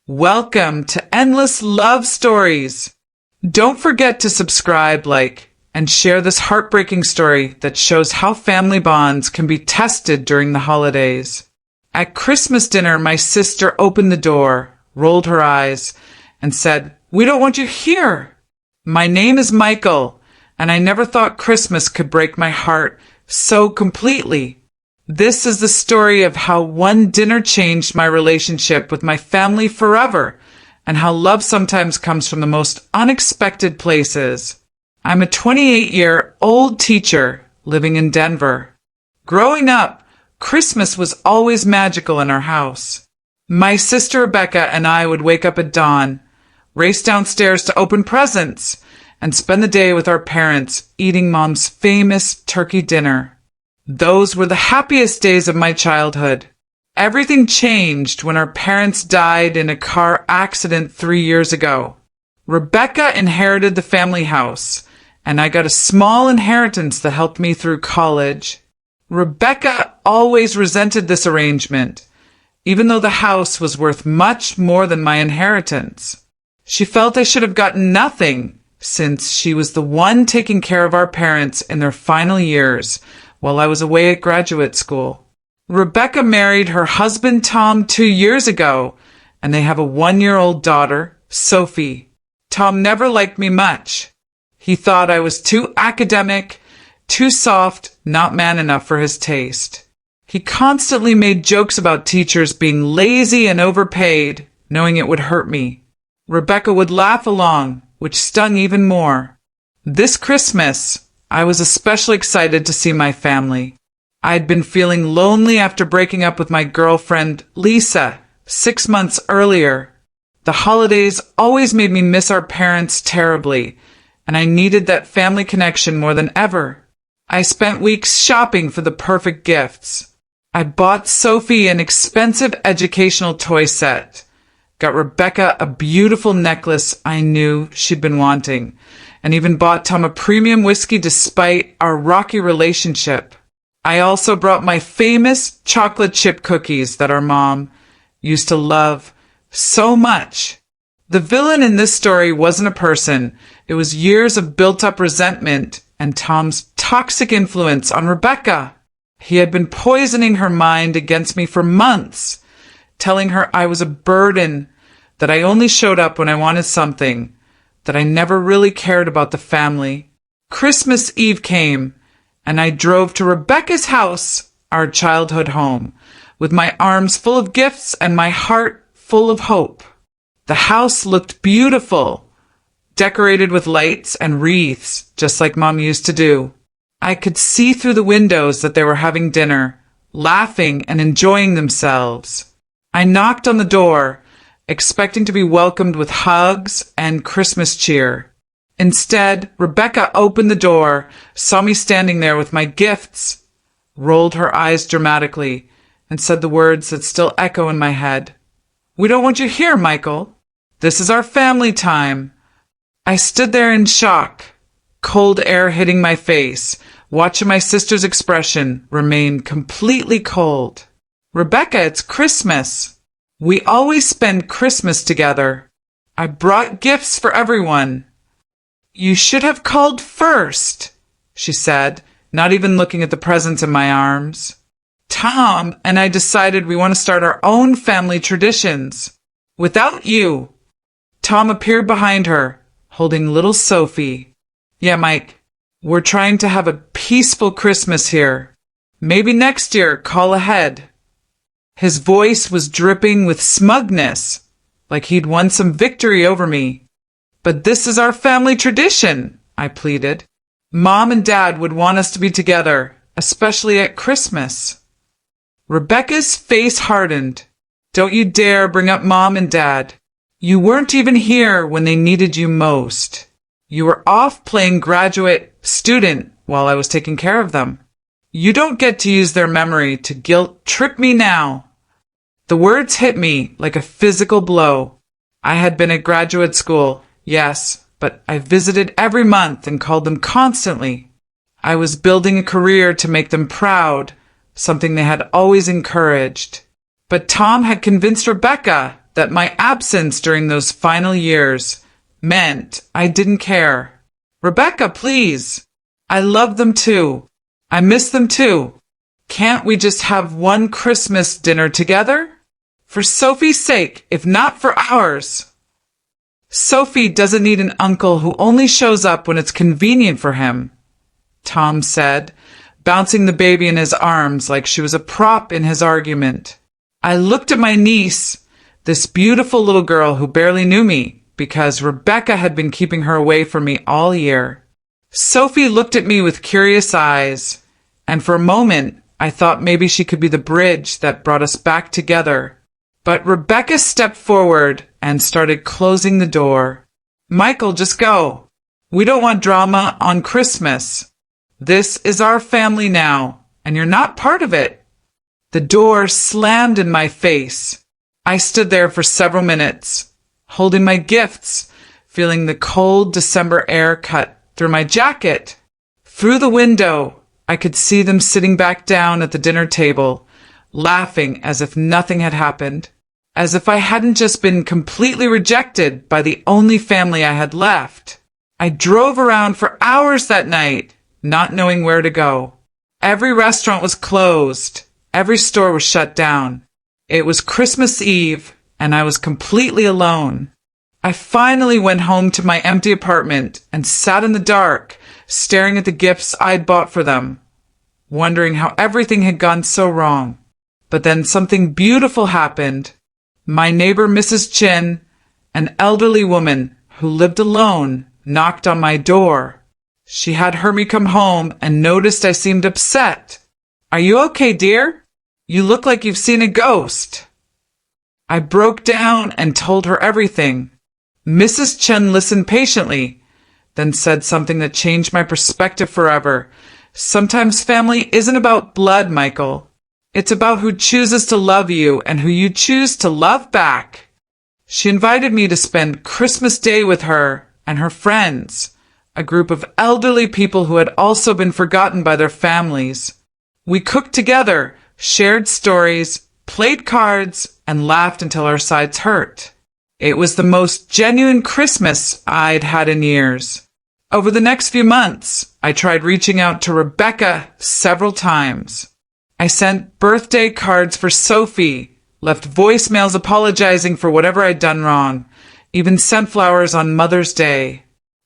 Welcome to Endless Love Stories. Don't forget to subscribe, like, and share this heartbreaking story that shows how family bonds can be tested during the holidays. At Christmas dinner, my sister opened the door, rolled her eyes, and said, "We don't want you here." My name is Michael, and I never thought Christmas could break my heart so completely. This is the story of how one dinner changed my relationship with my family forever, and how love sometimes comes from the most unexpected places. I'm a 28-year-old teacher living in Denver. Growing up, Christmas was always magical in our house. My sister Rebecca and I would wake up at dawn, race downstairs to open presents, and spend the day with our parents eating Mom's famous turkey dinner. Those were the happiest days of my childhood. Everything changed when our parents died in a car accident 3 years ago. Rebecca inherited the family house, and I got a small inheritance that helped me through college. Rebecca always resented this arrangement, even though the house was worth much more than my inheritance. She felt I should have gotten nothing, since she was the one taking care of our parents in their final years, while I was away at graduate school. Rebecca married her husband Tom 2 years ago, and they have a 1-year-old daughter, Sophie. Tom never liked me much. He thought I was too academic, too soft, not man enough for his taste. He constantly made jokes about teachers being lazy and overpaid, knowing it would hurt me. Rebecca would laugh along, which stung even more. This Christmas, I was especially excited to see my family. I had been feeling lonely after breaking up with my girlfriend, Lisa, 6 months earlier. The holidays always made me miss our parents terribly, and I needed that family connection more than ever. I spent weeks shopping for the perfect gifts. I bought Sophie an expensive educational toy set, got Rebecca a beautiful necklace I knew she'd been wanting, and even bought Tom a premium whiskey despite our rocky relationship. I also brought my famous chocolate chip cookies that our mom used to love so much. The villain in this story wasn't a person. It was years of built-up resentment and Tom's toxic influence on Rebecca. He had been poisoning her mind against me for months, telling her I was a burden, that I only showed up when I wanted something, that I never really cared about the family. Christmas Eve came, and I drove to Rebecca's house, our childhood home, with my arms full of gifts and my heart full of hope. The house looked beautiful, decorated with lights and wreaths, just like Mom used to do. I could see through the windows that they were having dinner, laughing and enjoying themselves. I knocked on the door, expecting to be welcomed with hugs and Christmas cheer. Instead, Rebecca opened the door, saw me standing there with my gifts, rolled her eyes dramatically, and said the words that still echo in my head. "We don't want you here, Michael. This is our family time." I stood there in shock, cold air hitting my face, watching my sister's expression remain completely cold. "Rebecca, it's Christmas. We always spend Christmas together. I brought gifts for everyone." "You should have called first," she said, not even looking at the presents in my arms. "Tom and I decided we want to start our own family traditions. Without you." Tom appeared behind her, holding little Sophie. "Yeah, Mike, we're trying to have a peaceful Christmas here. Maybe next year, call ahead." His voice was dripping with smugness, like he'd won some victory over me. "But this is our family tradition," I pleaded. "Mom and Dad would want us to be together, especially at Christmas." Rebecca's face hardened. "Don't you dare bring up Mom and Dad. You weren't even here when they needed you most. You were off playing graduate student while I was taking care of them. You don't get to use their memory to guilt trip me now." The words hit me like a physical blow. I had been at graduate school, yes, but I visited every month and called them constantly. I was building a career to make them proud, something they had always encouraged. But Tom had convinced Rebecca that my absence during those final years meant I didn't care. Rebecca, please. I love them too. I miss them too. Can't we just have one Christmas dinner together? For Sophie's sake, if not for ours. Sophie doesn't need an uncle who only shows up when it's convenient for him, Tom said, bouncing the baby in his arms like she was a prop in his argument. I looked at my niece, this beautiful little girl who barely knew me because Rebecca had been keeping her away from me all year. Sophie looked at me with curious eyes, and for a moment I thought maybe she could be the bridge that brought us back together. But Rebecca stepped forward and started closing the door. Michael, just go. We don't want drama on Christmas. This is our family now, and you're not part of it. The door slammed in my face. I stood there for several minutes, holding my gifts, feeling the cold December air cut through my jacket. Through the window, I could see them sitting back down at the dinner table, laughing as if nothing had happened, as if I hadn't just been completely rejected by the only family I had left. I drove around for hours that night, not knowing where to go. Every restaurant was closed. Every store was shut down. It was Christmas Eve, and I was completely alone. I finally went home to my empty apartment and sat in the dark, staring at the gifts I'd bought for them, wondering how everything had gone so wrong. But then something beautiful happened. My neighbor, Mrs. Chin, an elderly woman who lived alone, knocked on my door. She had heard me come home and noticed I seemed upset. Are you okay, dear? You look like you've seen a ghost. I broke down and told her everything. Mrs. Chen listened patiently, then said something that changed my perspective forever. Sometimes family isn't about blood, Michael. It's about who chooses to love you and who you choose to love back. She invited me to spend Christmas Day with her and her friends, a group of elderly people who had also been forgotten by their families. We cooked together, shared stories, played cards, and laughed until our sides hurt. It was the most genuine Christmas I'd had in years. Over the next few months, I tried reaching out to Rebecca several times. I sent birthday cards for Sophie, left voicemails apologizing for whatever I'd done wrong, even sent flowers on Mother's Day.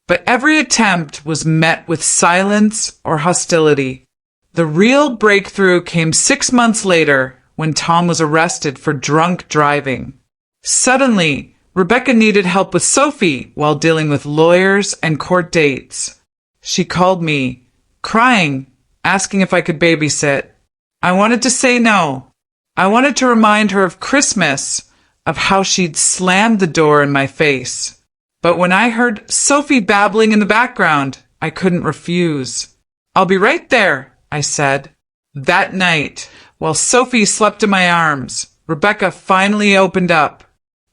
But every attempt was met with silence or hostility. The real breakthrough came 6 months later when Tom was arrested for drunk driving. Suddenly, Rebecca needed help with Sophie while dealing with lawyers and court dates. She called me, crying, asking if I could babysit. I wanted to say no. I wanted to remind her of Christmas, of how she'd slammed the door in my face. But when I heard Sophie babbling in the background, I couldn't refuse. I'll be right there, I said. That night, while Sophie slept in my arms, Rebecca finally opened up.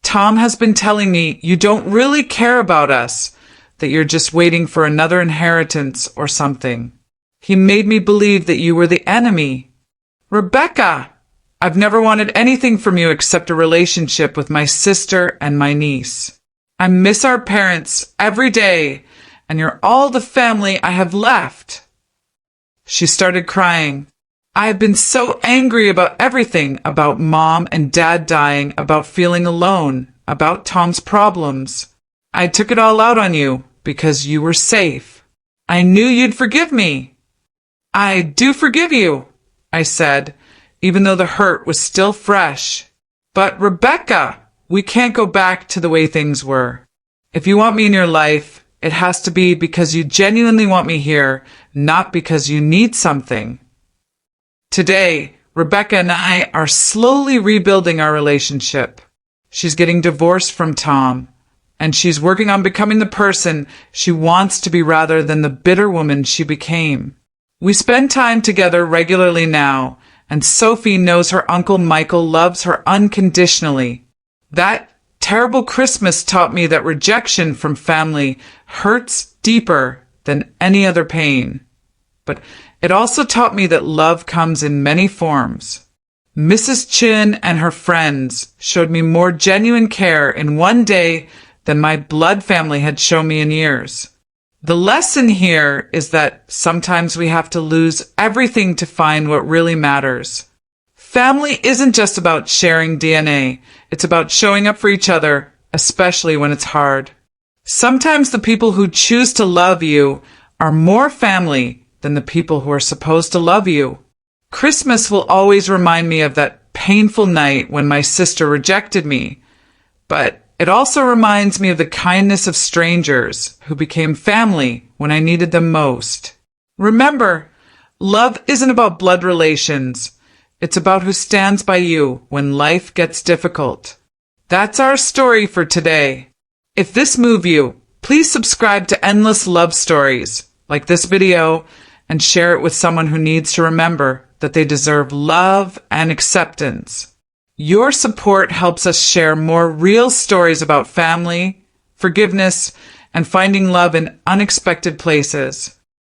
Tom has been telling me you don't really care about us, that you're just waiting for another inheritance or something. He made me believe that you were the enemy. Rebecca, I've never wanted anything from you except a relationship with my sister and my niece. I miss our parents every day, and you're all the family I have left. She started crying. I have been so angry about everything, about Mom and Dad dying, about feeling alone, about Tom's problems. I took it all out on you because you were safe. I knew you'd forgive me. I do forgive you, I said, even though the hurt was still fresh. But Rebecca, we can't go back to the way things were. If you want me in your life, it has to be because you genuinely want me here, not because you need something. Today, Rebecca and I are slowly rebuilding our relationship. She's getting divorced from Tom, and she's working on becoming the person she wants to be rather than the bitter woman she became. We spend time together regularly now, and Sophie knows her Uncle Michael loves her unconditionally. That terrible Christmas taught me that rejection from family hurts deeper than any other pain. But it also taught me that love comes in many forms. Mrs. Chin and her friends showed me more genuine care in one day than my blood family had shown me in years. The lesson here is that sometimes we have to lose everything to find what really matters. Family isn't just about sharing DNA. It's about showing up for each other, especially when it's hard. Sometimes the people who choose to love you are more family than the people who are supposed to love you. Christmas will always remind me of that painful night when my sister rejected me, but it also reminds me of the kindness of strangers who became family when I needed them most. Remember, love isn't about blood relations. It's about who stands by you when life gets difficult. That's our story for today. If this moved you, please subscribe to Endless Love Stories, like this video, and share it with someone who needs to remember that they deserve love and acceptance. Your support helps us share more real stories about family, forgiveness, and finding love in unexpected places.